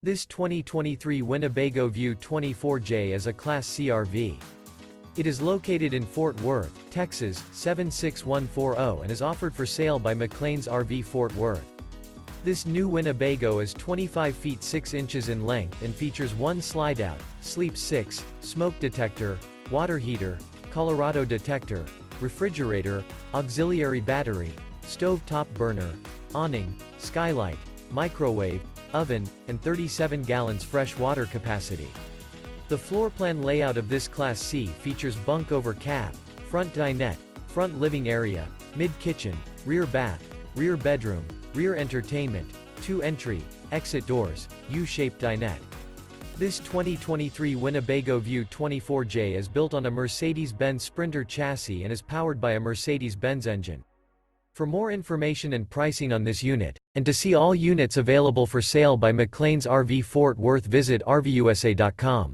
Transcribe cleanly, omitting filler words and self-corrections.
This 2023 Winnebago View 24J is a Class C RV. It is located in Fort Worth, Texas, 76140 and is offered for sale by McClain's RV Fort Worth. This new Winnebago is 25 feet 6 inches in length and features one slide-out, sleep 6, smoke detector, water heater, Colorado detector, refrigerator, auxiliary battery, stove top burner, awning, skylight, microwave, oven, and 37 gallons fresh water capacity. The floor plan layout of this Class C features bunk over cab, front dinette, front living area, mid-kitchen, rear bath, rear bedroom, rear entertainment, 2 entry, exit doors, U-shaped dinette. This 2023 Winnebago View 24J is built on a Mercedes-Benz Sprinter chassis and is powered by a Mercedes-Benz engine. For more information and pricing on this unit, and to see all units available for sale by McClain's RV Fort Worth, visit RVUSA.com.